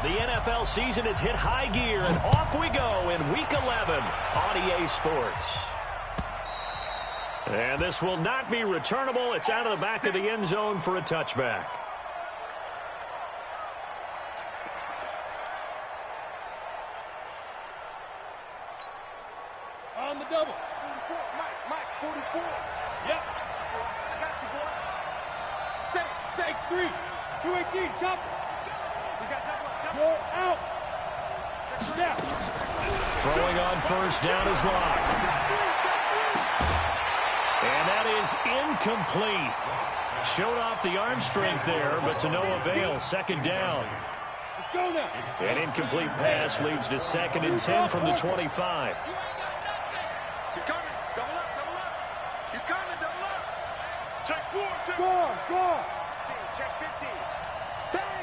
The NFL season has hit high gear, and off we go in Week 11 on EA Sports. And this will not be returnable. It's out of the back of the end zone for a touchback. On the double. 44, Mike, 44. Yep. I got you, boy. Say 3. 218, chop. We got double. Go out. Check it out. Throwing on first down is Locke. And that is incomplete. Showed off the arm strength there, but to no avail. Second down. Let's go now. An incomplete pass leads to 2nd and 10 from the 25. He's coming. Double up. He's coming. Double up. Check 4. Go. Check 15. Bang.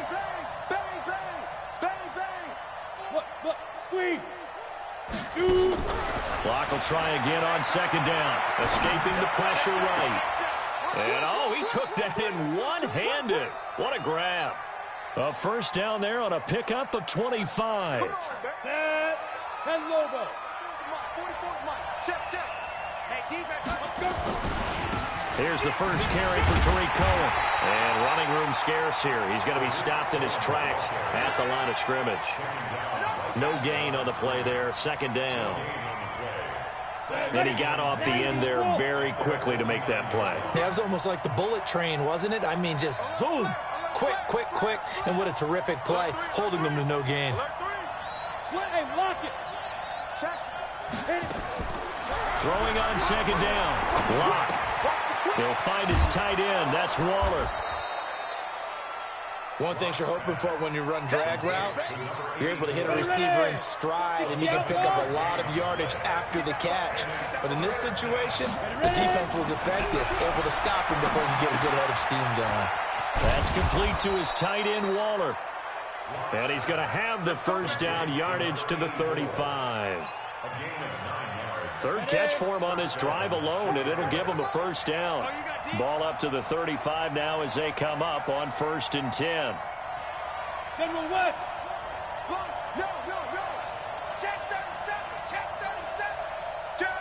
Look. Squeeze. Shoot. Locke will try again on 2nd down. Escaping the pressure right. And, he took that in one-handed. What a grab. A first down there on a pickup of 25. Set. And Lobo. 44, Mike. Check. Hey, defense. Let's go. Here's the first carry for Tariq Cohen. And running room scarce here. He's going to be stopped in his tracks at the line of scrimmage. No gain on the play there. 2nd down. And he got off the end there very quickly to make that play. Yeah, it was almost like the bullet train, wasn't it? I mean, just zoom. Quick. And what a terrific play, holding them to no gain. Hey, lock it. Check. Hit it. Throwing on 2nd down. Locke. He'll find his tight end. That's Waller. One thing you're hoping for when you run drag routes, you're able to hit a receiver in stride, and you can pick up a lot of yardage after the catch. But in this situation, the defense was effective, able to stop him before he get a good head of steam going. That's complete to his tight end, Waller. And he's going to have the first down yardage to the 35. Third catch for him on this drive alone, and it'll give him a first down. Ball up to the 35 now as they come up on 1st and 10. General West. No. Check 37. Check.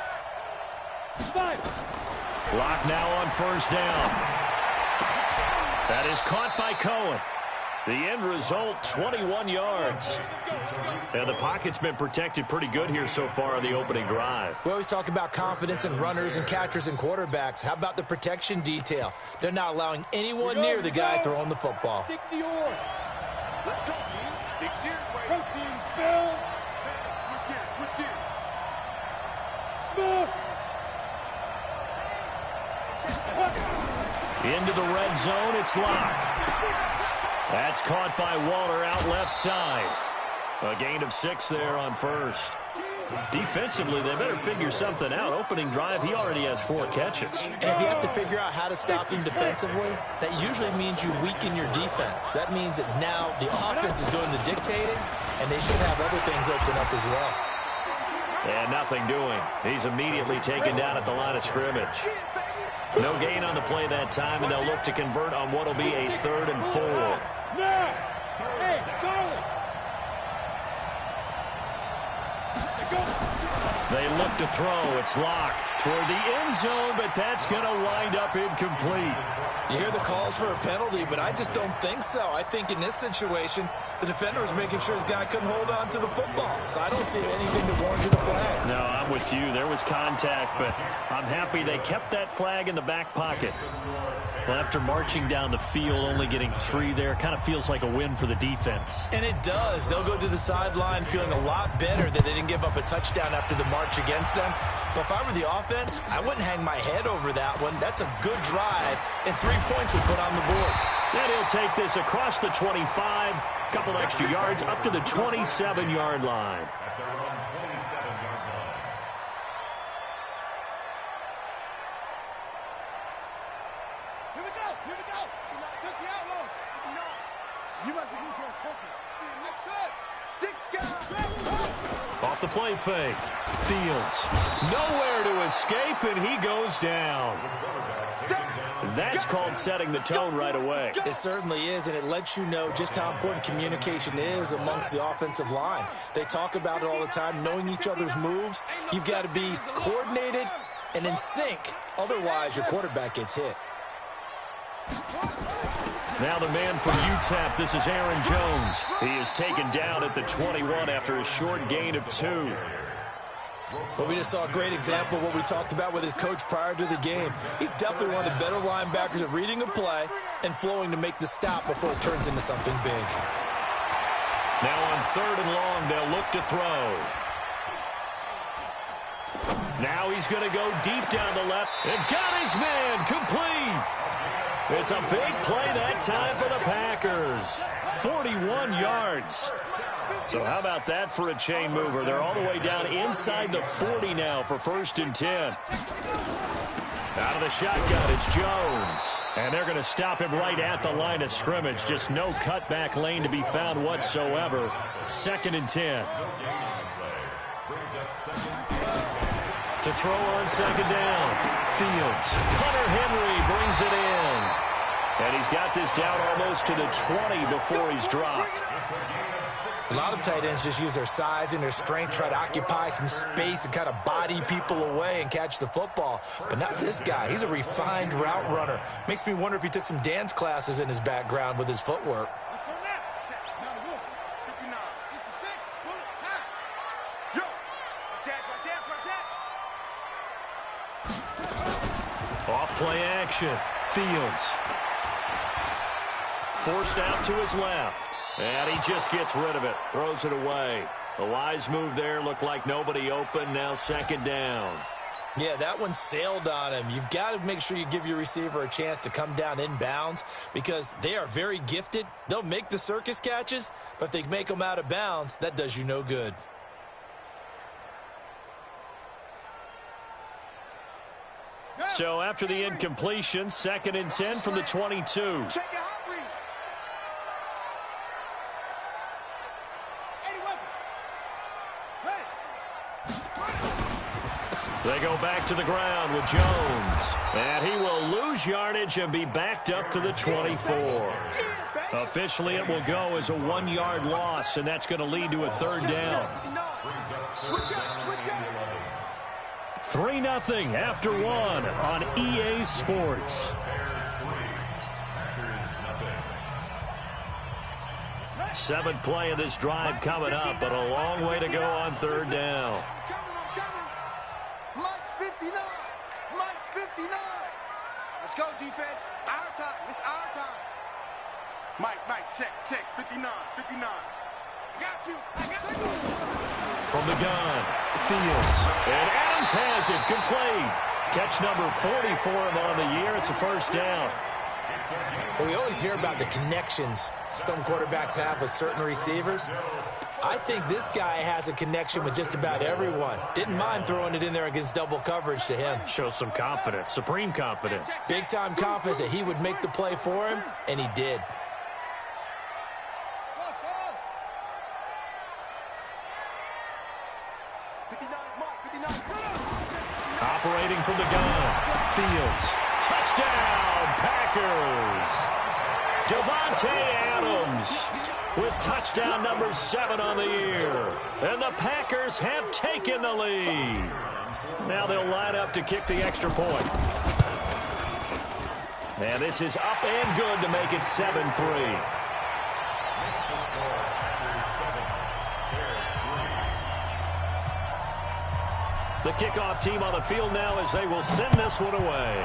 5. Locke now on first down. That is caught by Cohen. The end result, 21 yards. And the pocket's been protected pretty good here so far on the opening drive. We always talk about confidence in runners and catchers and quarterbacks. How about the protection detail? They're not allowing anyone near the guy throwing the football. 60 or. Let's go, man. Big series, protein spill. Switch gears. Smooth. Into the red zone, it's Locke. That's caught by Waller out left side. A gain of 6 there on first. Defensively, they better figure something out. Opening drive, he already has 4 catches. And if you have to figure out how to stop him defensively, that usually means you weaken your defense. That means that now the offense is doing the dictating, and they should have other things open up as well. And nothing doing. He's immediately taken down at the line of scrimmage. No gain on the play that time, and they'll look to convert on what will be a 3rd and 4. Next. Hey, Charlie. They look to throw. It's Locke toward the end zone, but that's going to wind up incomplete. You hear the calls for a penalty, but I just don't think so. I think in this situation, the defender was making sure his guy couldn't hold on to the football. So I don't see anything to warrant you the flag. No, I'm with you. There was contact, but I'm happy they kept that flag in the back pocket. Well, after marching down the field, only getting 3 there, kind of feels like a win for the defense. And it does. They'll go to the sideline feeling a lot better that they didn't give up a touchdown after the march against them. But if I were the offense, I wouldn't hang my head over that one. That's a good drive, and 3 points would put on the board. And he'll take this across the 25, couple extra yards up to the 27-yard line. Here we go. Touch the outlaws. You must be losing your focus. Next shot. Off the play fake. Fields nowhere to escape, and he goes down. That's called setting the tone right away. It certainly is, and it lets you know just how important communication is amongst the offensive line. They talk about it all the time, knowing each other's moves. You've got to be coordinated and in sync. Otherwise, your quarterback gets hit. Now the man from UTEP, this is Aaron Jones. He is taken down at the 21 after a short gain of 2. Well, we just saw a great example of what we talked about with his coach prior to the game. He's definitely one of the better linebackers at reading a play and flowing to make the stop before it turns into something big. Now on 3rd and long, they'll look to throw. Now he's going to go deep down the left and got his man complete. It's a big play that time for the Packers. 41 yards. So how about that for a chain mover? They're all the way down inside the 40 now for 1st and 10. Out of the shotgun, it's Jones. And they're going to stop him right at the line of scrimmage. Just no cutback lane to be found whatsoever. 2nd and 10. To throw on 2nd down. Fields. Hunter Henry brings it in. And he's got this down almost to the 20 before he's dropped. A lot of tight ends just use their size and their strength, try to occupy some space and kind of body people away and catch the football. But not this guy. He's a refined route runner. Makes me wonder if he took some dance classes in his background with his footwork. Let's go now. Check. Time to go. 59, 66, bullet, time. Yo. Watch out. Off play action. Fields. Forced out to his left. And he just gets rid of it. Throws it away. A wise move there. Looked like nobody open. Now 2nd down. Yeah, that one sailed on him. You've got to make sure you give your receiver a chance to come down inbounds because they are very gifted. They'll make the circus catches, but if they make them out of bounds, that does you no good. So after the incompletion, 2nd and 10 from the 22. Check your hot read. They go back to the ground with Jones. And he will lose yardage and be backed up to the 24. Officially, it will go as a 1-yard loss, and that's going to lead to a 3rd down. 3-0 after 1 on EA Sports. Seventh play of this drive coming up, but a long way to go on 3rd down. Mike's 59. Mike's 59. Let's go, defense. Our time. It's our time. Mike, check. 59. Got you. From the gun, Fields. And Adams has it complete. Catch number 40 for him on the year. It's a 1st down. Well, we always hear about the connections some quarterbacks have with certain receivers. I think this guy has a connection with just about everyone. Didn't mind throwing it in there against double coverage to him. Shows some confidence, supreme confidence. Big-time confidence that he would make the play for him, and he did. Operating from the gun, Fields. Touchdown, Packers. Devontae Adams with touchdown number 7 on the year. And the Packers have taken the lead. Now they'll line up to kick the extra point. And this is up and good to make it 7-3. The kickoff team on the field now as they will send this one away.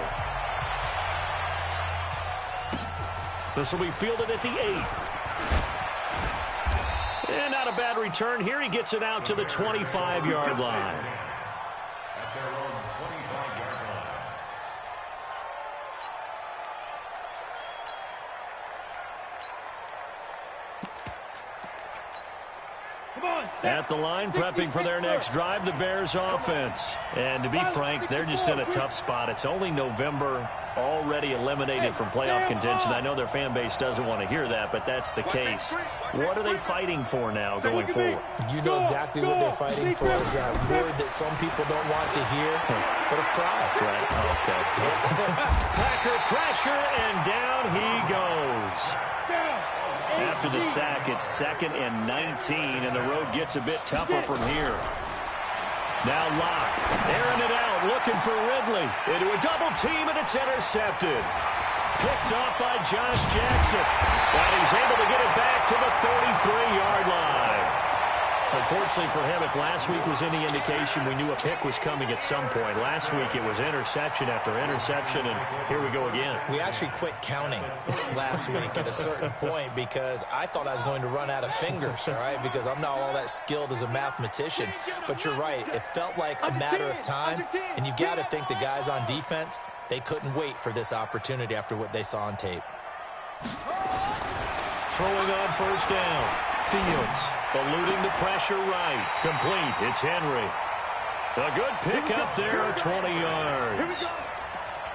This will be fielded at the 8. And not a bad return here. He gets it out to the 25-yard line. At the line, prepping for their next drive, the Bears offense. And to be frank, they're just in a tough spot. It's only November. already eliminated from playoff contention. I know their fan base doesn't want to hear that, but that's the case. What are they fighting for now going forward? You know exactly what they're fighting for. Is that word that some people don't want to hear, but it's pride. Right. Oh, okay. Packer pressure, and down he goes. After the sack, it's 2nd and 19, and the road gets a bit tougher from here. Now Locke, airing it out, looking for Ridley. Into a double team, and it's intercepted. Picked off by Josh Jackson. And he's able to get it back to the 33-yard line. Unfortunately for him, if last week was any indication, we knew a pick was coming at some point. Last week it was interception after interception, and here we go again. We actually quit counting last week at a certain point because I thought I was going to run out of fingers, all right, because I'm not all that skilled as a mathematician. But you're right. It felt like a matter of time, and you got to think the guys on defense, they couldn't wait for this opportunity after what they saw on tape. Throwing on first down. Fields eluding the pressure right. Complete. It's Henry. A good pick up there at 20 yards.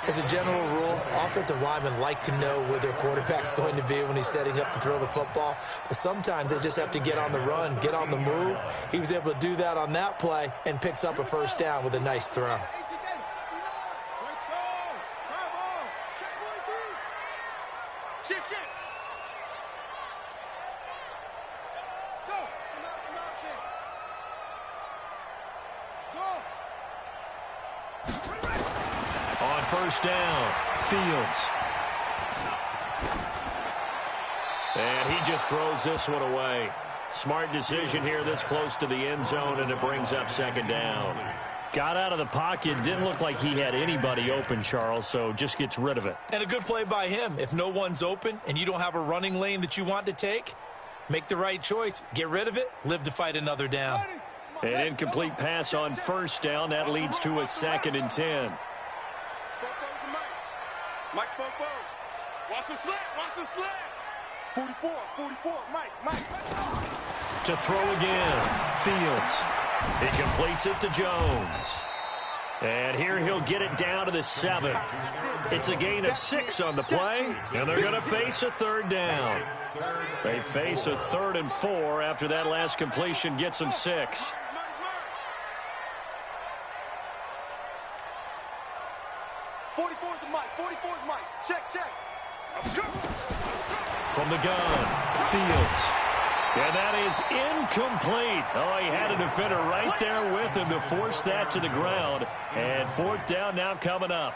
As a general rule, offensive linemen like to know where their quarterback's going to be when he's setting up to throw the football. But sometimes they just have to get on the run, get on the move. He was able to do that on that play and picks up a first down with a nice throw. Shift. On first down, Fields. And he just throws this one away. Smart decision here this close to the end zone, and it brings up 2nd down. Got out of the pocket. Didn't look like he had anybody open, Charles, so just gets rid of it. And a good play by him. If no one's open and you don't have a running lane that you want to take, make the right choice. Get rid of it. Live to fight another down. An incomplete pass on first down. That leads to a 2nd and 10. Mike, watch the slant. 44, Mike. To throw again, Fields. He completes it to Jones. And here he'll get it down to the 7. It's a gain of 6 on the play, and they're going to face a 3rd down. They face a 3rd and 4 after that last completion gets them 6. Check. From the gun, Fields. And that is incomplete. Oh, he had a defender right there with him to force that to the ground. And 4th down now coming up.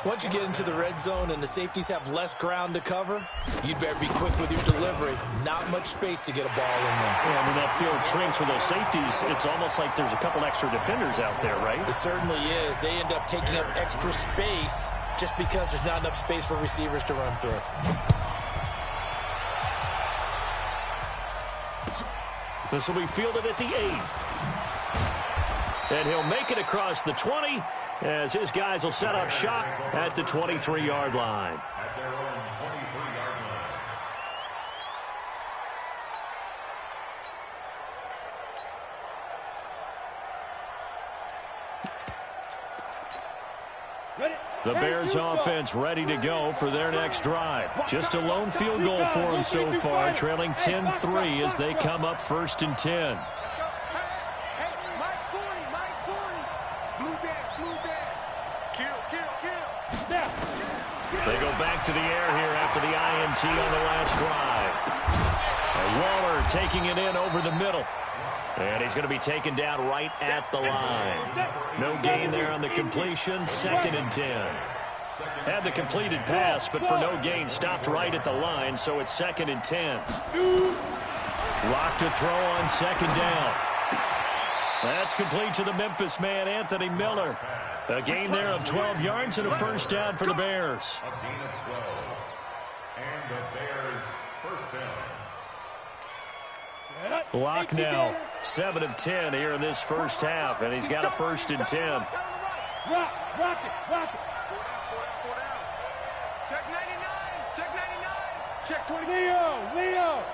Once you get into the red zone and the safeties have less ground to cover, you'd better be quick with your delivery. Not much space to get a ball in there. Yeah, when that field shrinks with those safeties, it's almost like there's a couple extra defenders out there, right? It certainly is. They end up taking up extra space just because there's not enough space for receivers to run through. This will be fielded at the 8th. And he'll make it across the 20 as his guys will set up shop at the 23-yard line. At their own 23-yard line. The Bears offense ready to go for their next drive. Just a lone field goal for them so far, trailing 10-3 as they come up 1st and 10. Let's go. Hey, Mike 40. Blue down. Kill. They go back to the air here after the INT on the last drive. And Waller taking it in over the middle. And he's going to be taken down right at the line. No gain there on the completion. 2nd and 10. Had the completed pass, but for no gain, stopped right at the line, so it's 2nd and 10. Lock to throw on 2nd down. That's complete to the Memphis man, Anthony Miller. A gain there of 12 yards and a first down for the Bears. A gain of 12. And the Bears first down. Lock now, 7 of 10 here in this first half, and he's got a 1st and 10. Rock it. 4 down. Check 99. Check 20. Leo.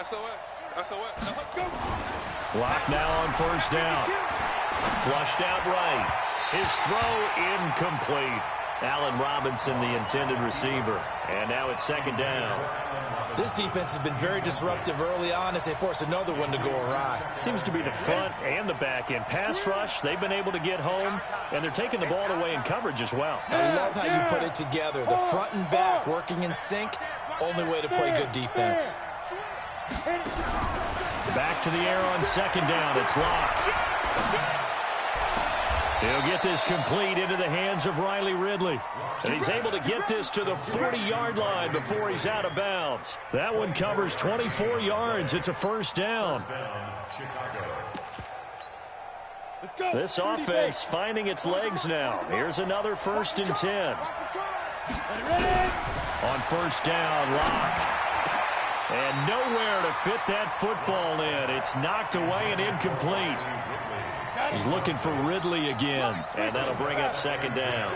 SOS. Lock now on first down. Flushed out right. His throw incomplete. Allen Robinson, the intended receiver. And now it's second down. This defense has been very disruptive early on as they force another one to go awry. Seems to be the front and the back end. Pass rush, they've been able to get home, and they're taking the ball away in coverage as well. I love how you put it together. The front and back working in sync, only way to play good defense. Back to the air on second down. It's Locke. He'll get this complete into the hands of Riley Ridley. And he's able to get this to the 40-yard line before he's out of bounds. That one covers 24 yards. It's a first down. This offense finding its legs now. Here's another 1st and 10. On first down, Locke. And nowhere to fit that football in. It's knocked away and incomplete. He's looking for Ridley again, and that'll bring up second down.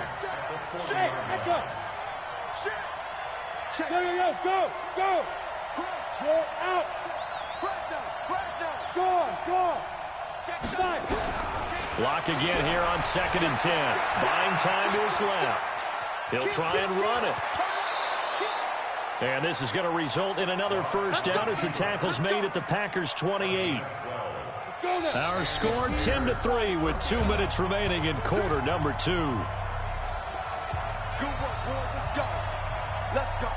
Locke again here on 2nd and 10. Buying time to his left. He'll try and run it. And this is going to result in another first down as the tackle's made at the Packers' 28. Our score 10-3 with 2 minutes remaining in quarter number 2. Good work, boys. Let's go. Let's go.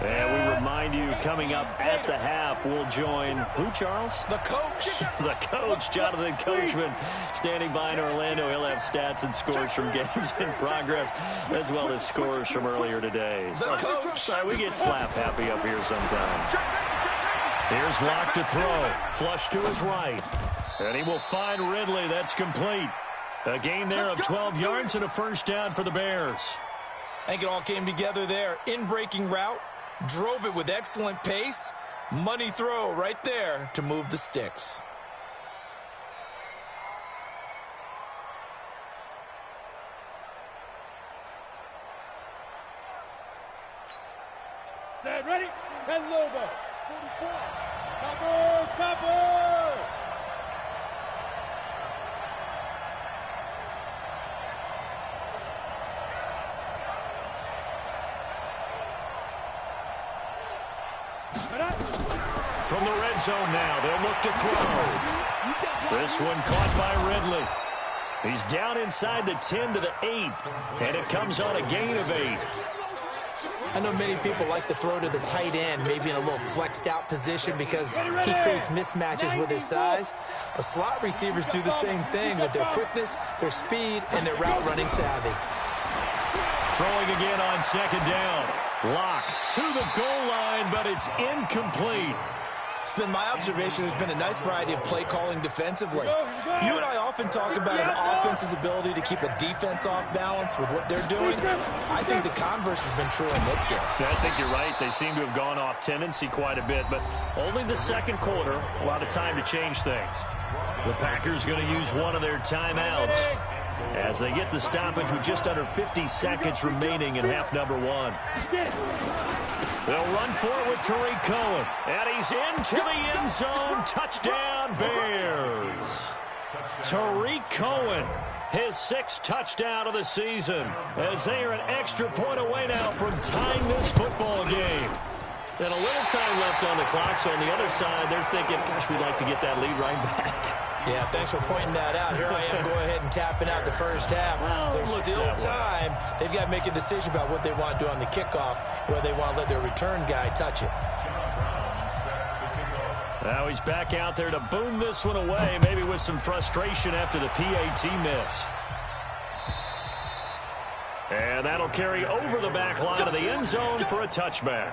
And we remind you, coming up at the half, we'll join who, Charles? The coach. The coach, Jonathan Coachman, standing by in Orlando. He'll have stats and scores from games in progress, as well as scores from earlier today. The coach. We get slap happy up here sometimes. Here's Locke to throw. Flush to his right. And he will find Ridley. That's complete. A gain there of 12 yards and a first down for the Bears. I think it all came together there. In-breaking route. Drove it with excellent pace. Money throw right there to move the sticks. Set, ready? 10 Lobo. 44. Topper, Topper. From the red zone now, they'll look to throw. This one caught by Ridley. He's down inside the 10 to the 8, and it comes on a gain of 8. I know many people like to throw to the tight end, maybe in a little flexed out position because he creates mismatches with his size. But slot receivers do the same thing with their quickness, their speed, and their route running savvy. Throwing again on second down. Locke to the goal line, but it's incomplete. It's been my observation there's been a nice variety of play calling defensively. You and I often talk about an offense's ability to keep a defense off balance with what they're doing. I think the converse has been true in this game. Yeah, I think you're right. They seem to have gone off tendency quite a bit, but only the second quarter, a lot of time to change things. The Packers going to use one of their timeouts as they get the stoppage with just under 50 seconds remaining in half number 1. They'll run for it with Tariq Cohen. And he's into the end zone. Touchdown, Bears. Tariq Cohen, his 6th touchdown of the season, as they are an extra point away now from tying this football game. And a little time left on the clock, so on the other side, they're thinking, gosh, we'd like to get that lead right back. Yeah, thanks for pointing that out. Here I am going ahead and tapping out the first half. Well, there's still time. They've got to make a decision about what they want to do on the kickoff, whether they want to let their return guy touch it. Now he's back out there to boom this one away, maybe with some frustration after the PAT miss. And that'll carry over the back line of the end zone for a touchback.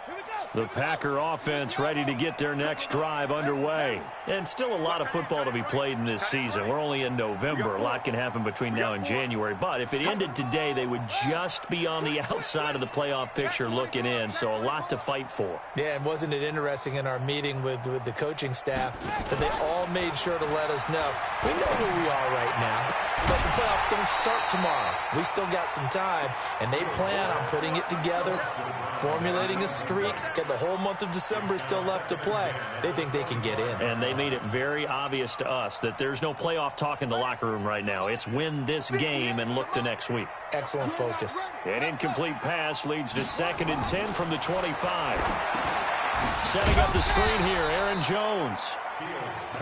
Here we go. The Packer offense ready to get their next drive underway. And still a lot of football to be played in this season. We're only in November. A lot can happen between now and January. But if it ended today, they would just be on the outside of the playoff picture looking in. So a lot to fight for. Yeah, and wasn't it interesting in our meeting with the coaching staff that they all made sure to let us know, we know where we are right now, but the playoffs don't start tomorrow. We still got some time, and they plan on putting it together, formulating a streak, got the whole month of December still left to play. They think they can get in. And they made it very obvious to us that there's no playoff talk in the locker room right now. It's win this game and look to next week. Excellent focus. An incomplete pass leads to 2nd and 10 from the 25. Setting up the screen here, Aaron Jones.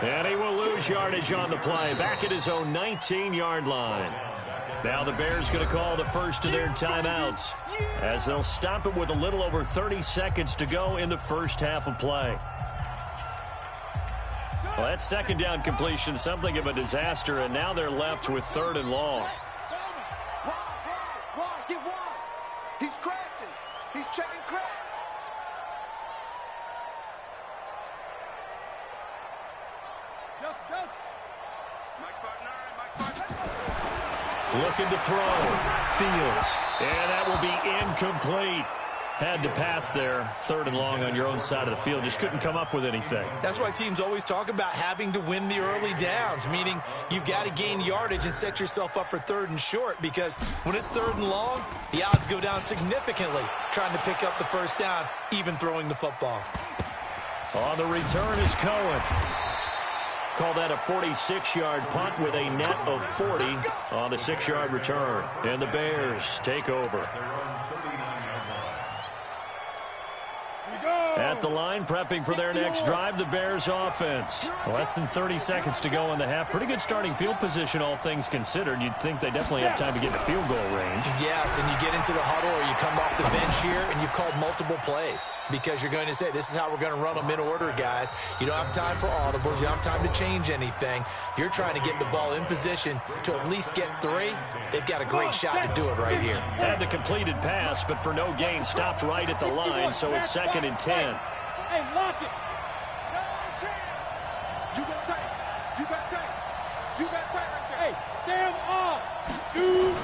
And he will lose yardage on the play, back at his own 19-yard line. Now the Bears going to call the first of their timeouts as they'll stop it with a little over 30 seconds to go in the first half of play. Well, that second down completion, something of a disaster, and now they're left with 3rd and long. Get wide. He's crashing. He's checking crash. Looking to throw. Fields. And that will be incomplete. Had to pass there. 3rd and long on your own side of the field. Just couldn't come up with anything. That's why teams always talk about having to win the early downs, meaning you've got to gain yardage and set yourself up for 3rd and short, because when it's 3rd and long, the odds go down significantly trying to pick up the first down, even throwing the football. On the return is Cohen. Call that a 46-yard punt with a net of 40 on the 6-yard return. And the Bears take over. At the line, prepping for their next drive, the Bears offense. Less than 30 seconds to go in the half. Pretty good starting field position, all things considered. You'd think they definitely have time to get to field goal range. Yes, and you get into the huddle or you come off the bench here and you've called multiple plays because you're going to say, this is how we're going to run them in order, guys. You don't have time for audibles. You don't have time to change anything. You're trying to get the ball in position to at least get 3. They've got a great shot to do it right here. Had the completed pass, but for no gain, stopped right at the line, so it's 2nd and 10. Hey, lock it. You got tight. You got tight. You got tight right there. Hey, Sam off. 2.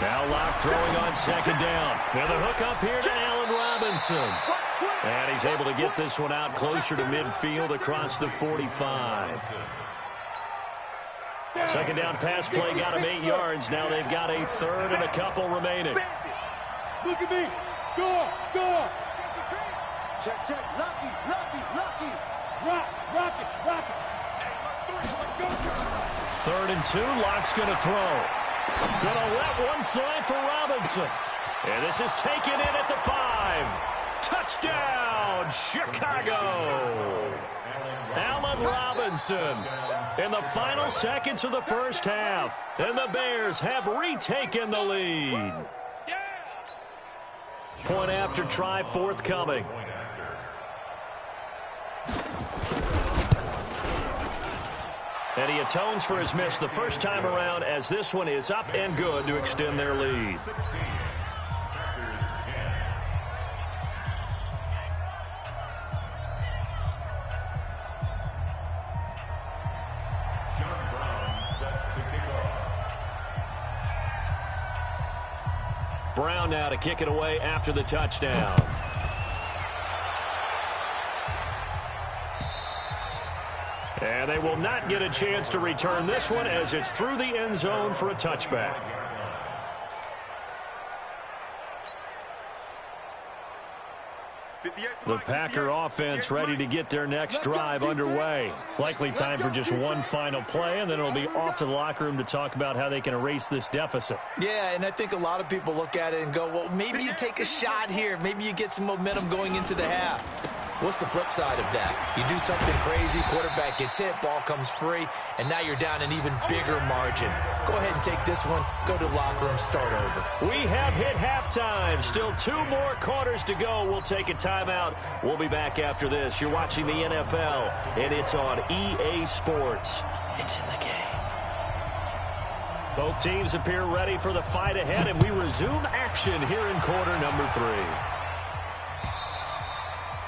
Now Locke throwing on 2nd down. Now the hook up here to Allen Robinson. And he's able to get this one out closer to midfield across the 45. 2nd down pass play got him 8 yards. Now they've got a 3rd and a couple remaining. Look at me. Go. Check. Lucky. Rock it. 3rd and 2. Locke's going to throw. Gonna let one fly for Robinson. And this is taken in at the 5. Touchdown, Chicago. Allen Robinson in the final seconds of the first half. And the Bears have retaken the lead. Point after try forthcoming. And he atones for his miss the first time around as this one is up and good to extend their lead. Brown now to kick it away after the touchdown. And they will not get a chance to return this one as it's through the end zone for a touchback. The Packer offense ready to get their next drive underway. Likely time for just one final play, and then it'll be off to the locker room to talk about how they can erase this deficit. Yeah, and I think a lot of people look at it and go, well, maybe you take a shot here. Maybe you get some momentum going into the half. What's the flip side of that? You do something crazy, quarterback gets hit, ball comes free, and now you're down an even bigger margin. Go ahead and take this one, go to the locker room, start over. We have hit halftime. Still 2 more quarters to go. We'll take a timeout. We'll be back after this. You're watching the NFL, and it's on EA Sports. It's in the game. Both teams appear ready for the fight ahead, and we resume action here in quarter number 3.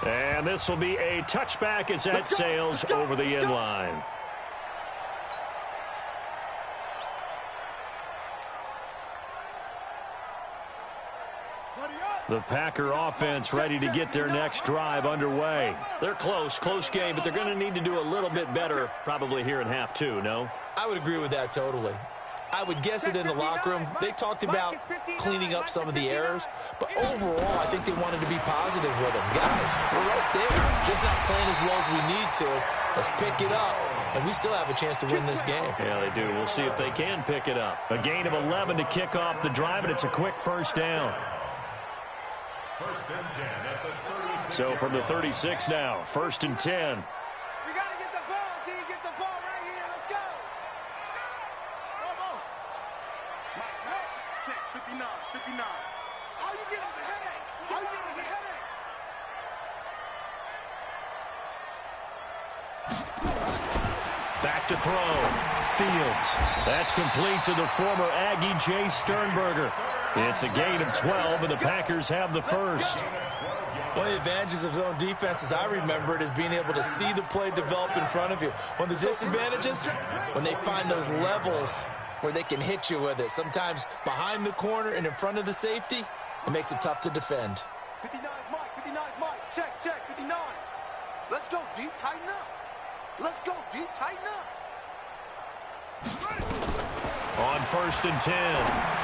And this will be a touchback as that sails over the end line. The Packer offense ready to get their next drive underway. They're close game, but they're going to need to do a little bit better probably here in half two, no? I would agree with that totally. I would guess it in the locker room. They talked about cleaning up some of the errors, but overall, I think they wanted to be positive with them. Guys, we're right there, just not playing as well as we need to. Let's pick it up, and we still have a chance to win this game. Yeah, they do. We'll see if they can pick it up. A gain of 11 to kick off the drive, and it's a quick first down. First and 10 at the 36. So from the 36 now, first and 10. We got to get the ball, D. Get the ball right here. Let's go. Come on. Mike, no. Check, 59, 59. All you get is a headache. All you get is a headache. Back to throw. Fields. That's complete to the former Aggie Jay Sternberger. It's a gain of 12, and the Packers have the first. One of the advantages of zone defense, as I remember it, is being able to see the play develop in front of you. One of the disadvantages, when they find those levels where they can hit you with it, sometimes behind the corner and in front of the safety, it makes it tough to defend. 59 is Mike. 59 is Mike. Check, 59. Let's go, D. Tighten up. Let's go, D. Tighten up. On first and 10,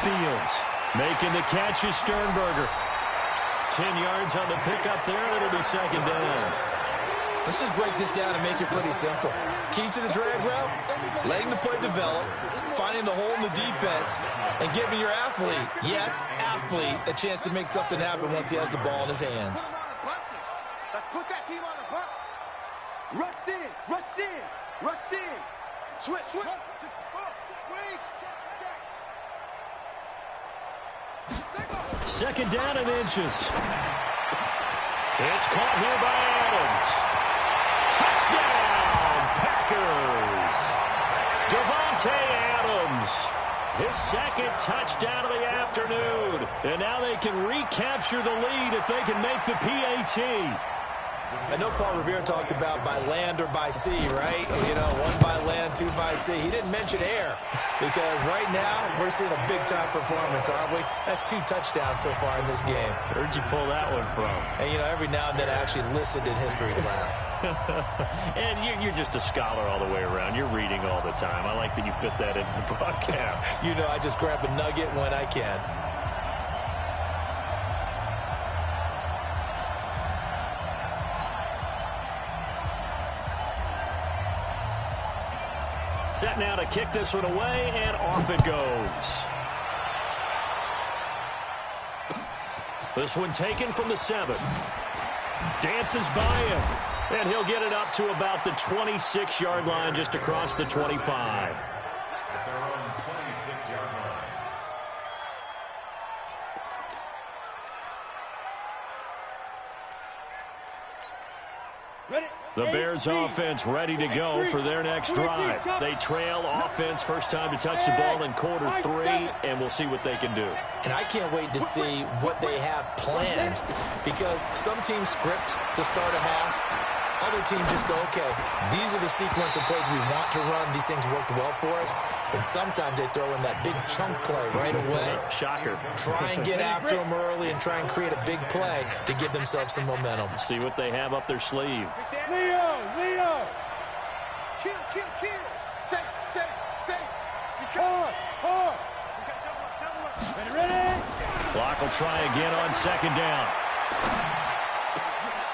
Fields making the catch is Sternberger. 10 yards on the pickup there, and it'll be second down. Let's just break this down and make it pretty simple. Key to the drag route, letting the play develop, finding the hole in the defense, and giving your athlete, yes, athlete, a chance to make something happen once he has the ball in his hands. Let's put that team on the bus. Rush in, rush in, rush in. Switch, switch. Second down and inches. It's caught here by Adams. Touchdown, Packers. Devontae Adams. His second touchdown of the afternoon. And now they can recapture the lead if they can make the PAT. I know Paul Revere talked about by land or by sea, right? You know, one by land, two by sea. He didn't mention air because right now we're seeing a big-time performance, aren't we? That's 2 touchdowns so far in this game. Where'd you pull that one from? And, you know, every now and then I actually listened in history class. And you're just a scholar all the way around. You're reading all the time. I like that you fit that into the broadcast. You know, I just grab a nugget when I can. Set now to kick this one away, and off it goes. This one taken from the 7. Dances by him, and he'll get it up to about the 26-yard line, just across the 25. The Bears offense ready to go for their next drive. They trail offense, first time to touch the ball in quarter 3, and we'll see what they can do. And I can't wait to see what they have planned, because some teams script to start a half. Other teams just go, okay, these are the sequence of plays we want to run. These things worked well for us. And sometimes they throw in that big chunk play right away. Shocker. Try and get after them early and try and create a big play to give themselves some momentum. See what they have up their sleeve. Leo. Kill. Safe. He's hard. Ready. Clock will try again on second down.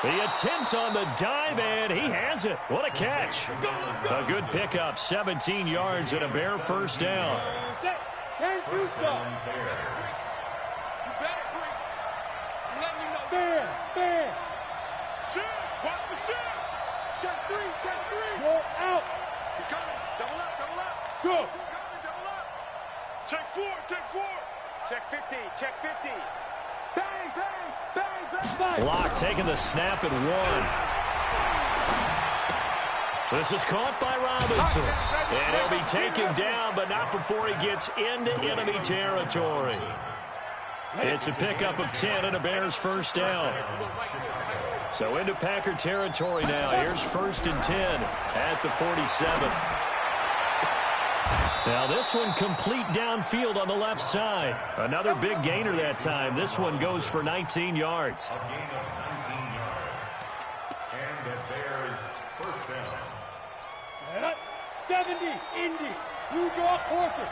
The attempt on the dive, and he has it. What a catch. A good pickup, 17 yards and a Bear first down. Bear. Shoot. Watch the shoot. Check 3. Go out. He's coming. Double up. Go. Double up. Check 4. Check 50. Bang. Block taking the snap and 1. This is caught by Robinson. And he'll be taken down, but not before he gets into enemy territory. It's a pickup of 10 and a Bears first down. So into Packer territory now. Here's 1st and 10 at the 47th. Now this one complete downfield on the left side. Another big gainer that time. This one goes for 19 yards. A gain of 19 yards. And the Bears first down. 70, Indy. Blue draw quarter.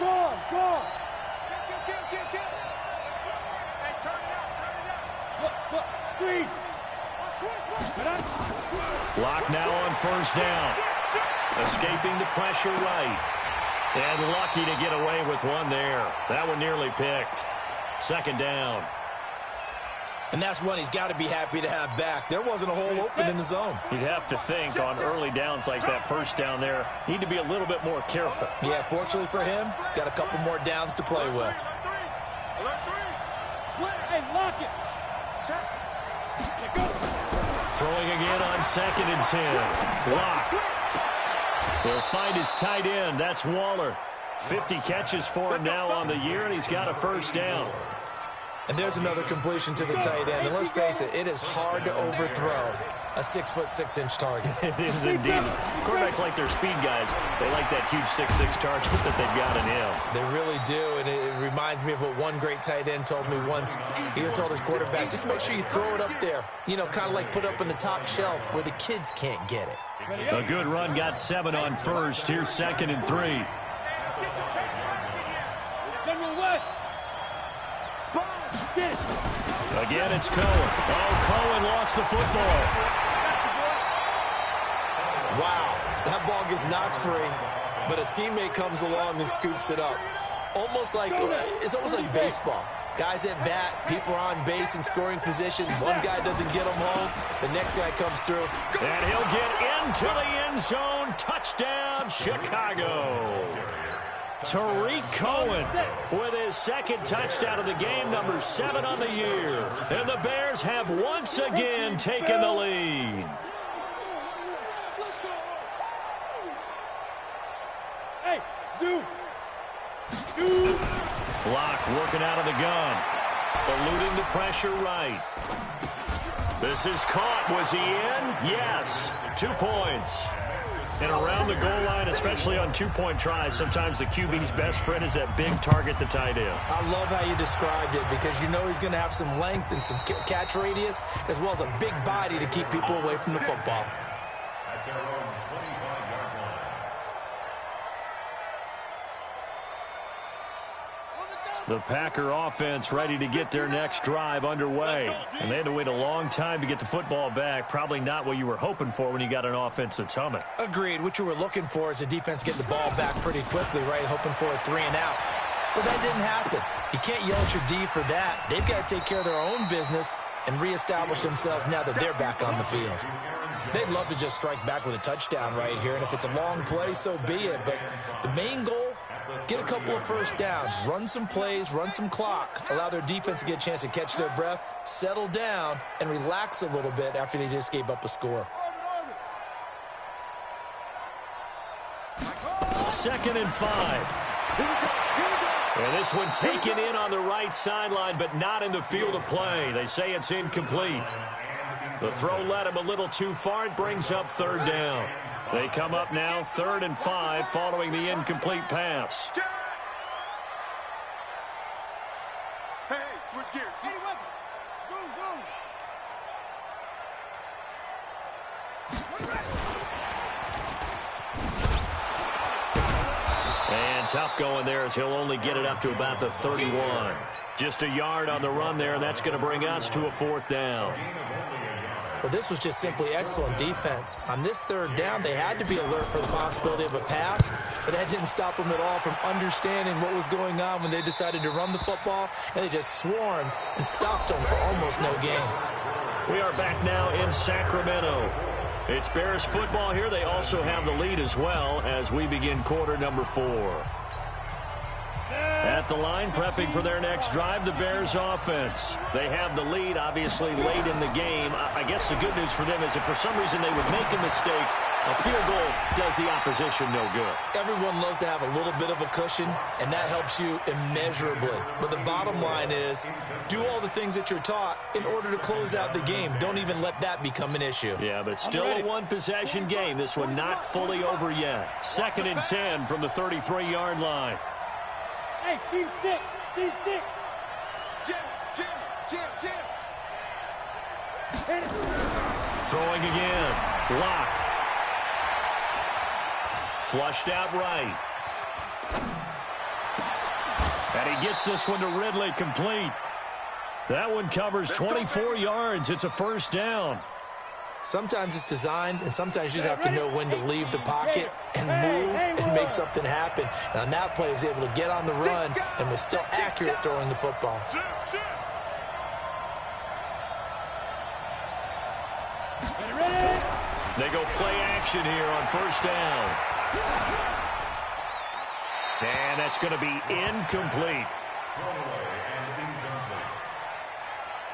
Gone. Kill. Hey, turn it out. Look, screen. Block now on 1st down. Escaping the pressure right. And lucky to get away with one there. That one nearly picked. 2nd down. And that's one he's got to be happy to have back. There wasn't a hole open in the zone. You'd have to think on early downs like that 1st down there, need to be a little bit more careful. Yeah, fortunately for him, got a couple more downs to play with. Alert 3. Hey, lock it. Check. Throwing again on 2nd and 10. Block. He'll find his tight end. That's Waller. 50 catches for him now on the year, and he's got a 1st down. And there's another completion to the tight end. And let's face it, it is hard to overthrow a 6'6" target. It is indeed. Quarterbacks like their speed guys. They like that huge 6'6" target that they've got in him. They really do, and it reminds me of what one great tight end told me once. He told his quarterback, just make sure you throw it up there. You know, kind of like put it up on the top shelf where the kids can't get it. A good run, got 7 on 1st. Here's 2nd and 3. General West. Again, it's Cohen. Oh, Cohen lost the football. Wow, that ball gets knocked free, but a teammate comes along and scoops it up. It's almost like baseball. Guys at bat, people are on base in scoring position. One guy doesn't get them home. The next guy comes through. And he'll get into the end zone. Touchdown, Chicago. Tariq Cohen with his 2nd touchdown of the game, number 7 on the year. And the Bears have once again taken the lead. Hey, zoom. Block working out of the gun. Eluding the pressure right. This is caught. Was he in? Yes. 2 points. And around the goal line, especially on 2-point tries, sometimes the QB's best friend is that big target, the tight end. I love how you described it because you know he's going to have some length and some catch radius as well as a big body to keep people away from the football. At their own 25-yard line. The Packer offense ready to get their next drive underway. And they had to wait a long time to get the football back. Probably not what you were hoping for when you got an offense that's humming. Agreed. What you were looking for is the defense getting the ball back pretty quickly, right? Hoping for a 3 and out. So that didn't happen. You can't yell at your D for that. They've got to take care of their own business and reestablish themselves now that they're back on the field. They'd love to just strike back with a touchdown right here, and if it's a long play, so be it. But the main goal, get a couple of 1st downs, run some plays, run some clock, allow their defense to get a chance to catch their breath, settle down, and relax a little bit after they just gave up a score. 2nd and 5. And this one taken in on the right sideline, but not in the field of play. They say it's incomplete. The throw led him a little too far. It brings up 3rd down. They come up now 3rd and 5 following the incomplete pass. Hey, switch gears. Zoom. And tough going there as he'll only get it up to about the 31. Just a yard on the run there, and that's going to bring us to a 4th down. Well, this was just simply excellent defense. On this 3rd down, they had to be alert for the possibility of a pass, but that didn't stop them at all from understanding what was going on when they decided to run the football, and they just swarmed and stopped them for almost no gain. We are back now in Sacramento. It's Bears football here. They also have the lead as well as we begin quarter number 4. At the line, prepping for their next drive, the Bears offense. They have the lead, obviously, late in the game. I guess the good news for them is if for some reason they would make a mistake, a field goal does the opposition no good. Everyone loves to have a little bit of a cushion, and that helps you immeasurably. But the bottom line is, do all the things that you're taught in order to close out the game. Don't even let that become an issue. Yeah, but still a one-possession game. This one not fully over yet. 2nd and 10 from the 33-yard line. Hey, Steve 6. Steve 6. Jim. Throwing again. Lock. Flushed out right. And he gets this one to Ridley, complete. That one covers 24 yards. It's a first down. Sometimes it's designed, and sometimes you just have to know when to leave the pocket and move and make something happen. And on that play, he was able to get on the run and was still accurate throwing the football. They go play action here on first down. And that's going to be incomplete.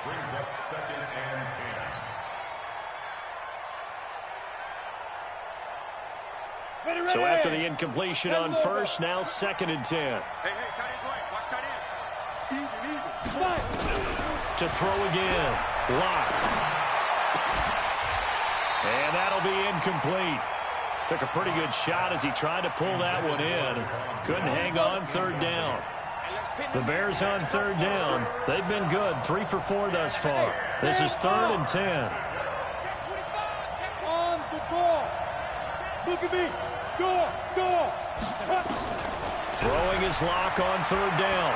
Brings up 2nd and 10. So after the incompletion on first, now 2nd and 10. Hey, tight end's right. Watch tight end. Even. To throw again. Lock. And that'll be incomplete. Took a pretty good shot as he tried to pull that one in. Couldn't hang on, 3rd down. The Bears on 3rd down. They've been good, 3 for 4 thus far. This is 3rd and 10. On the ball. Look at me. Go. Throwing his Lock on 3rd down.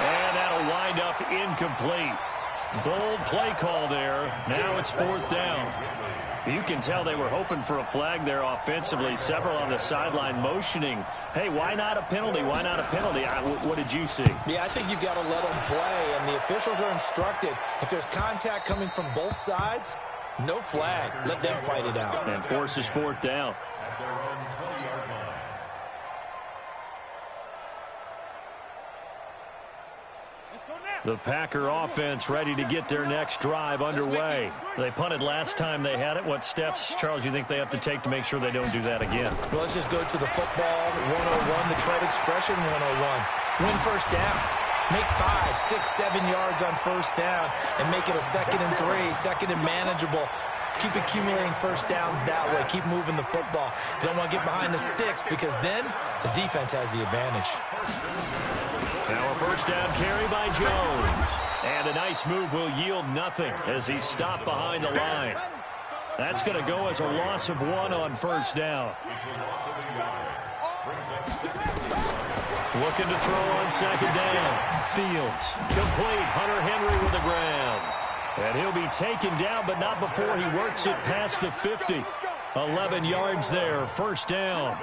And that'll wind up incomplete. Bold play call there. Now it's 4th down. You can tell they were hoping for a flag there offensively. Several on the sideline motioning, hey, why not a penalty? Why not a penalty? What did you see? Yeah, I think you've got to let them play, and the officials are instructed. If there's contact coming from both sides, no flag. Let them fight it out. And forces 4th down. At their own 20-yard line. The Packer offense ready to get their next drive underway. They punted last time they had it. What steps, Charles, you think they have to take to make sure they don't do that again? Well, let's just go to the football 101, the trade expression 101. Win first down. Make 5, 6, 7 yards on first down and make it a 2nd and 3, 2nd and manageable. Keep accumulating first downs that way. Keep moving the football. You don't want to get behind the sticks because then the defense has the advantage. Now a first down carry by Jones. And a nice move will yield nothing as he's stopped behind the line. That's going to go as a loss of 1 on first down. Looking to throw on 2nd down. Fields. Complete. Hunter Henry with the grab. And he'll be taken down, but not before he works it past the 50. 11 yards there. First down.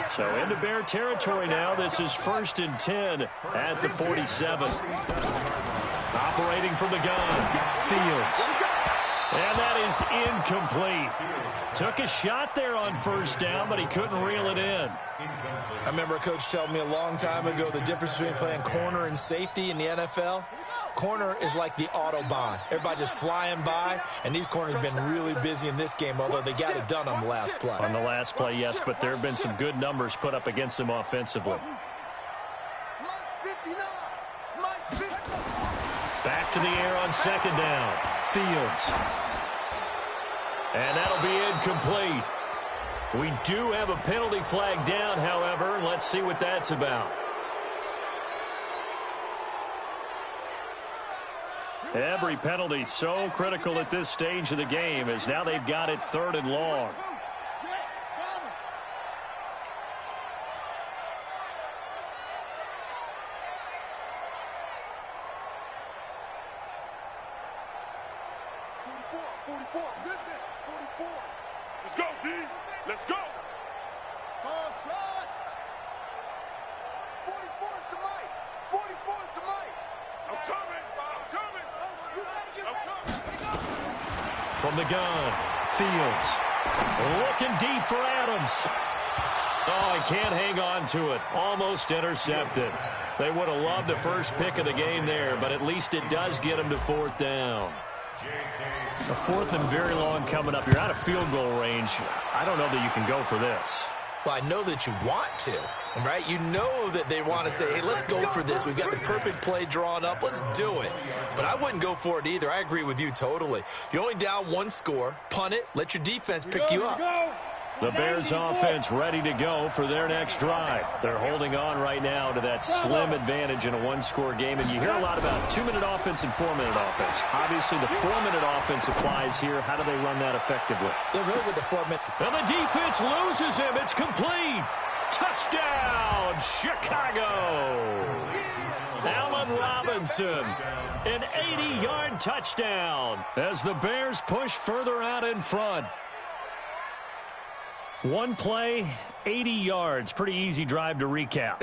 So into Bear territory now. This is 1st and 10 at the 47. Operating from the gun. Fields. And that is incomplete. Took a shot there on first down, but he couldn't reel it in. I remember a coach telling me a long time ago the difference between playing corner and safety in the NFL. Corner is like the Autobahn. Everybody just flying by, and these corners have been really busy in this game, although they got it done on the last play. On the last play, yes, but there have been some good numbers put up against them offensively. Back to the air on 2nd down. Fields. And that'll be incomplete. We do have a penalty flag down, however. Let's see what that's about. Every penalty so critical at this stage of the game as now they've got it 3rd and long. Let's go, D. Let's go. Contract. 44 is the mic. 44 is the mic. I'm coming. From the gun, Fields looking deep for Adams. Oh, he can't hang on to it. Almost intercepted. They would have loved the first pick of the game there, but at least it does get them to 4th down. A 4th and very long coming up. You're out of field goal range. I don't know that you can go for this. Well, I know that you want to, right? You know that they want to say, hey, let's go for this. We've got the perfect play drawn up. Let's do it. But I wouldn't go for it either. I agree with you totally. You're only down 1 score. Punt it. Let your defense pick you up. The Bears offense ready to go for their next drive. They're holding on right now to that slim advantage in a 1-score game. And you hear a lot about 2-minute offense and 4-minute offense. Obviously, the 4-minute offense applies here. How do they run that effectively? They're really with the 4-minute. And the defense loses him. It's complete. Touchdown, Chicago. Allen Robinson, an 80-yard touchdown as the Bears push further out in front. 1 play, 80 yards. Pretty easy drive to recap.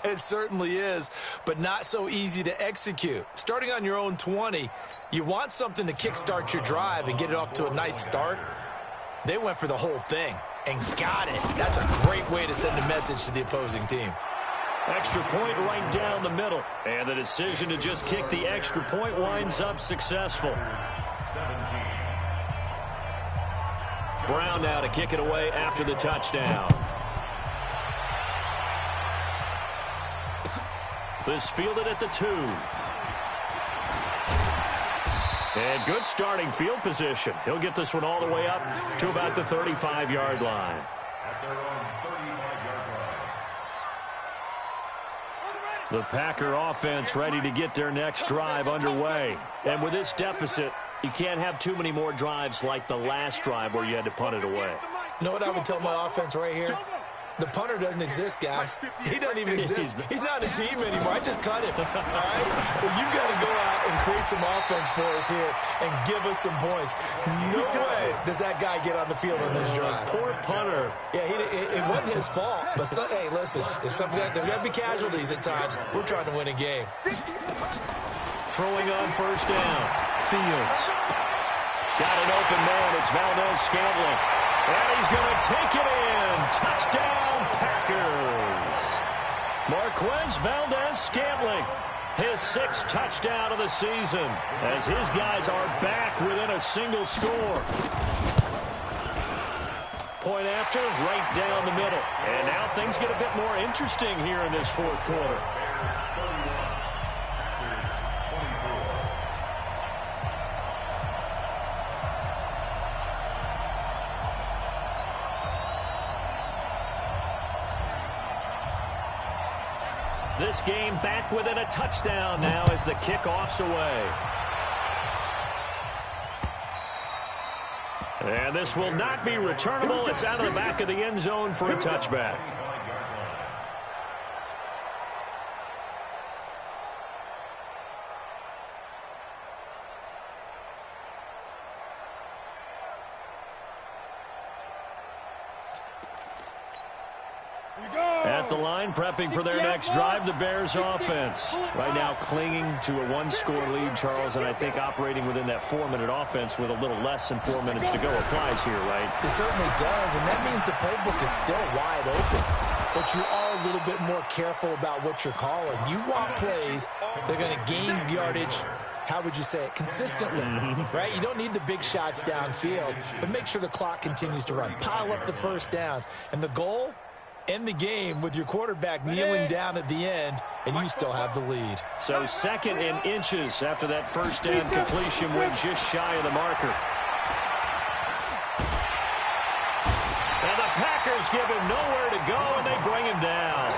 It certainly is, but not so easy to execute. Starting on your own 20, you want something to kickstart your drive and get it off to a nice start. They went for the whole thing and got it. That's a great way to send a message to the opposing team. Extra point right down the middle. And the decision to just kick the extra point winds up successful. Brown now to kick it away after the touchdown. This fielded at the 2. And good starting field position. He'll get this one all the way up to about the 35-yard line. At their own 35-yard line. The Packer offense ready to get their next drive underway. And with this deficit, you can't have too many more drives like the last drive where you had to punt it away. You know what I would tell my offense right here? The punter doesn't exist, guys. He doesn't even exist. He's not a team anymore. I just cut him. All right? So you've got to go out and create some offense for us here and give us some points. No way does that guy get on the field on this drive. Poor punter. Yeah, it wasn't his fault. But, hey, listen, there's got to be casualties at times. We're trying to win a game. Throwing on 1st down. Fields. Got an open man. It's Valdez-Scantling. And he's going to take it in. Touchdown, Packers. Marquez Valdez-Scantling. His 6th touchdown of the season as his guys are back within a single score. Point after, right down the middle. And now things get a bit more interesting here in this 4th quarter. This game back within a touchdown now as the kickoff's away. And this will not be returnable. It's out of the back of the end zone for a touchback. At the line, prepping for their next drive, the Bears offense. Right now clinging to a 1-score lead, Charles, and I think operating within that 4-minute offense with a little less than 4 minutes to go applies here, right? It certainly does, and that means the playbook is still wide open. But you are a little bit more careful about what you're calling. You want plays that are going to gain yardage, how would you say it, consistently, right? You don't need the big shots downfield, but make sure the clock continues to run. Pile up the 1st downs. And the goal? End the game with your quarterback kneeling down at the end, and you still have the lead. So 2nd and inches after that 1st down completion went just shy of the marker. And the Packers give him nowhere to go, and they bring him down.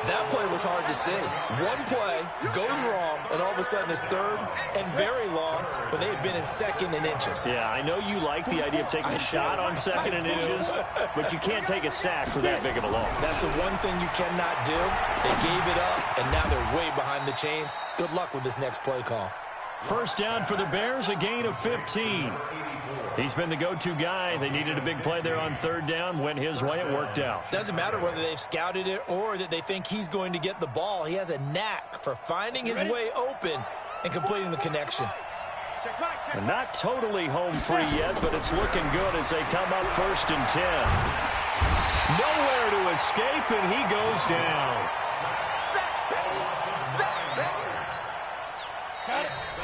That play was hard to see. One play goes wrong, and all of a sudden it's 3rd and very long, but they had been in 2nd and inches. Yeah, I know you like the idea of taking a shot on 2nd and inches, but you can't take a sack for that big of a loss. That's the one thing you cannot do. They gave it up, and now they're way behind the chains. Good luck with this next play call. 1st down for the Bears, a gain of 15. He's been the go-to guy. They needed a big play there on 3rd down. Went his way. It worked out. Doesn't matter whether they've scouted it or that they think he's going to get the ball. He has a knack for finding his way open and completing the connection. And not totally home free yet, but it's looking good as they come up 1st and 10. Nowhere to escape, and he goes down.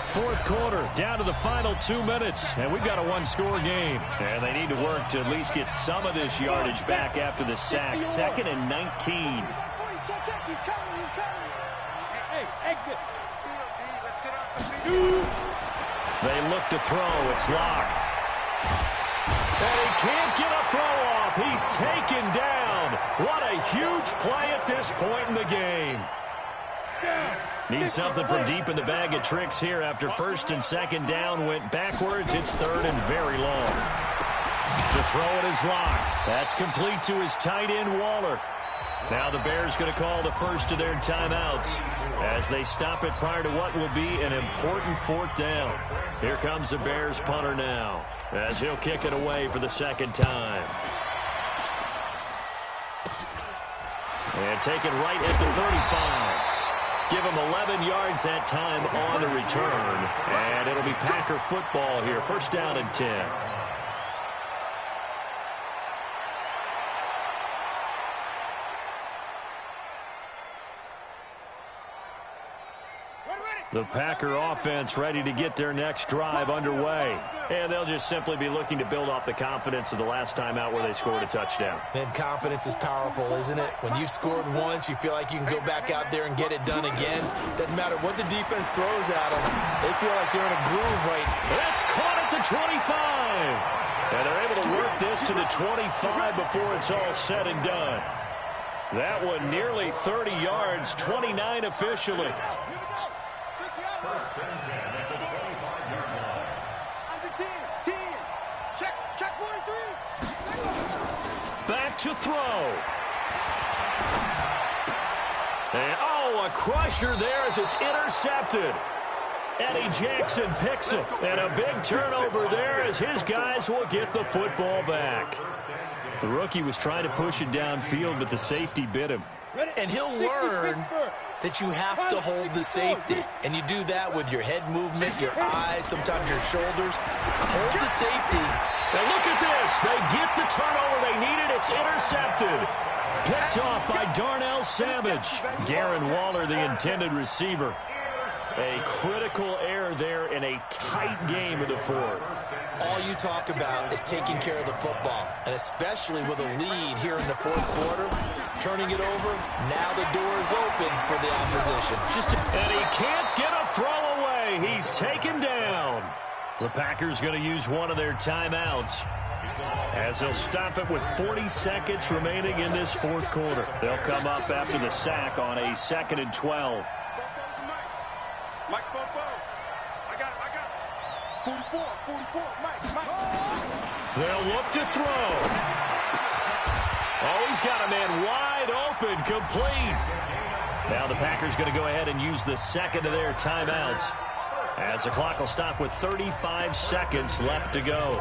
Fourth quarter, down to the final 2 minutes, and we've got a one-score game. And they need to work to at least get some of this yardage back after the sack. 2nd and 19. He's coming. Hey, exit. They look to throw. It's Locke. And he can't get a throw off. He's taken down. What a huge play at this point in the game. Need something from deep in the bag of tricks here after 1st and 2nd down went backwards. It's 3rd and very long. To throw it is Locke. That's complete to his tight end, Waller. Now the Bears going to call the first of their timeouts as they stop it prior to what will be an important 4th down. Here comes the Bears punter now as he'll kick it away for the 2nd time. And taken right at the 35. Give him 11 yards that time on the return. And it'll be Packer football here. 1st down and 10. The Packer offense ready to get their next drive underway. And they'll just simply be looking to build off the confidence of the last time out where they scored a touchdown. And confidence is powerful, isn't it? When you've scored once, you feel like you can go back out there and get it done again. Doesn't matter what the defense throws at them. They feel like they're in a groove right now. That's caught at the 25. And they're able to work this to the 25 before it's all said and done. That one nearly 30 yards, 29 officially. First and 10 at the 25-yard line. Under 10. Check 43. Back to throw. And, a crusher there as it's intercepted. Eddie Jackson picks it. And a big turnover there as his guys will get the football back. The rookie was trying to push it downfield, but the safety bit him. And he'll learn that you have to hold the safety. And you do that with your head movement, your eyes, sometimes your shoulders. Hold the safety. And look at this. They get the turnover they needed. It's intercepted. Picked off by Darnell Savage. Darren Waller, the intended receiver. A critical error there in a tight game of the 4th. All you talk about is taking care of the football, and especially with a lead here in the 4th quarter, turning it over, now the door is open for the opposition. And he can't get a throw away. He's taken down. The Packers going to use one of their timeouts as they'll stop it with 40 seconds remaining in this 4th quarter. They'll come up after the sack on a 2nd and 12. Mike's both. I got it. 44, Mike. They'll look to throw. Oh, he's got a man wide open, complete. Now the Packers going to go ahead and use the 2nd of their timeouts as the clock will stop with 35 seconds left to go.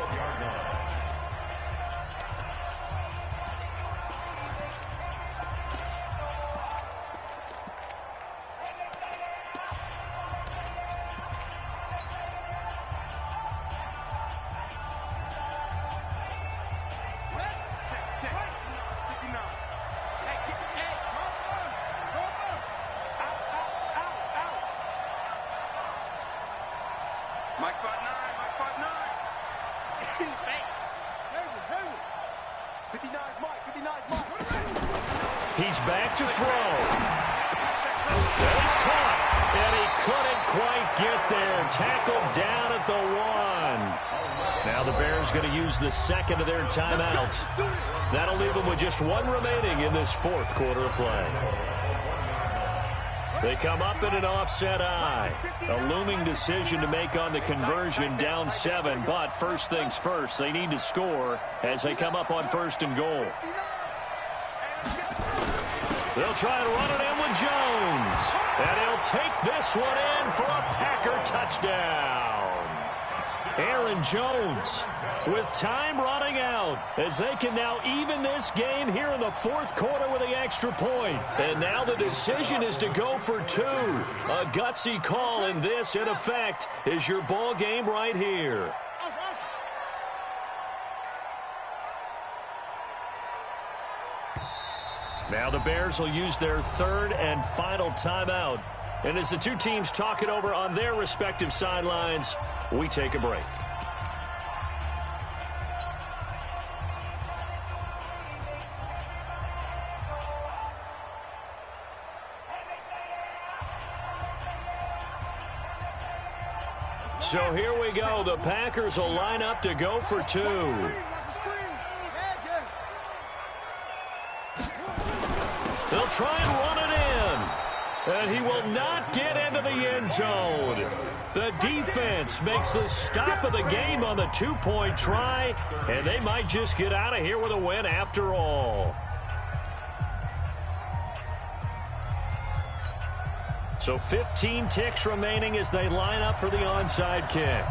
Mike's got 9. Hayward. 59's Mike. He's back to throw. And it's caught. And he couldn't quite get there. Tackled down at the 1. Now the Bears going to use the 2nd of their timeouts. That'll leave them with just one remaining in this 4th quarter of play. They come up in an offset eye. A looming decision to make on the conversion, down 7. But first things first, they need to score as they come up on 1st and goal. They'll try to run it in with Jones. And he'll take this one in for a Packer touchdown. Aaron Jones with time running out as they can now even this game here in the 4th quarter with the extra point. And now the decision is to go for 2. A gutsy call, and this, in effect, is your ball game right here. Now the Bears will use their third and final timeout. And as the two teams talk it over on their respective sidelines, we take a break. So here we go. The Packers will line up to go for two. They'll try and run it in. And he will not get into the end zone. The defense makes the stop of the game on the two-point try. And they might just get out of here with a win after all. So 15 ticks remaining as they line up for the onside kick.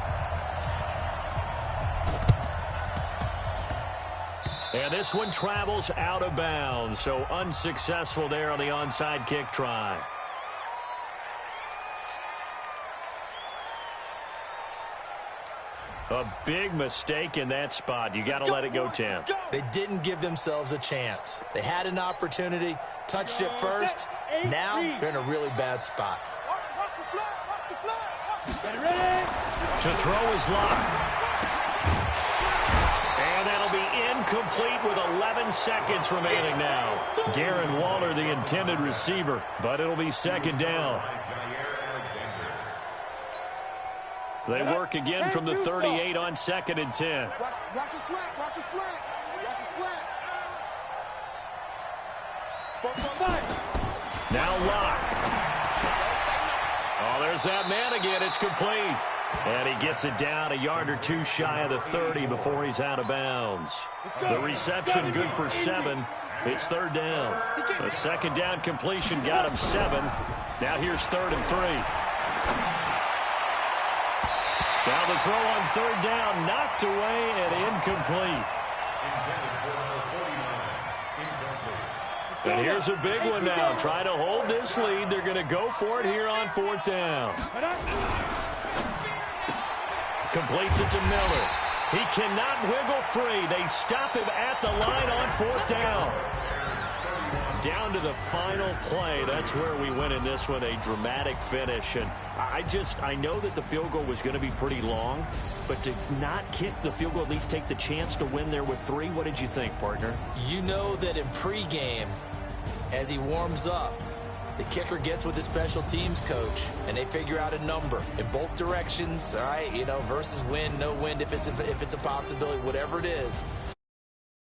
And this one travels out of bounds, so unsuccessful there on the onside kick try. A big mistake in that spot. You got to let it go, Tim. They didn't give themselves a chance. They had an opportunity, touched it first. Now they're in a really bad spot. To throw is locked. And that'll be incomplete with 11 seconds remaining now. Darren Waller, the intended receiver, but it'll be second down. They work again from the 38 on 2nd and 10. Watch your slant. Watch your slant. Watch your slant. Now Locke. Oh, there's that man again. It's complete. And he gets it down a yard or two shy of the 30 before he's out of bounds. The reception good for 7. It's third down. The second down completion got him 7. Now here's 3rd and 3. Now the throw on third down, knocked away and incomplete. And here's a big one now. Trying to hold this lead. They're going to go for it here on 4th down. Completes it to Miller. He cannot wiggle free. They stop him at the line on 4th down. Down to the final play. That's where we win in this one, a dramatic finish. And I know that the field goal was going to be pretty long, but to not kick the field goal, at least take the chance to win there with 3, what did you think, partner? You know that in pregame, as he warms up, the kicker gets with the special teams coach, and they figure out a number in both directions, all right, versus wind, no wind, if it's a possibility, whatever it is.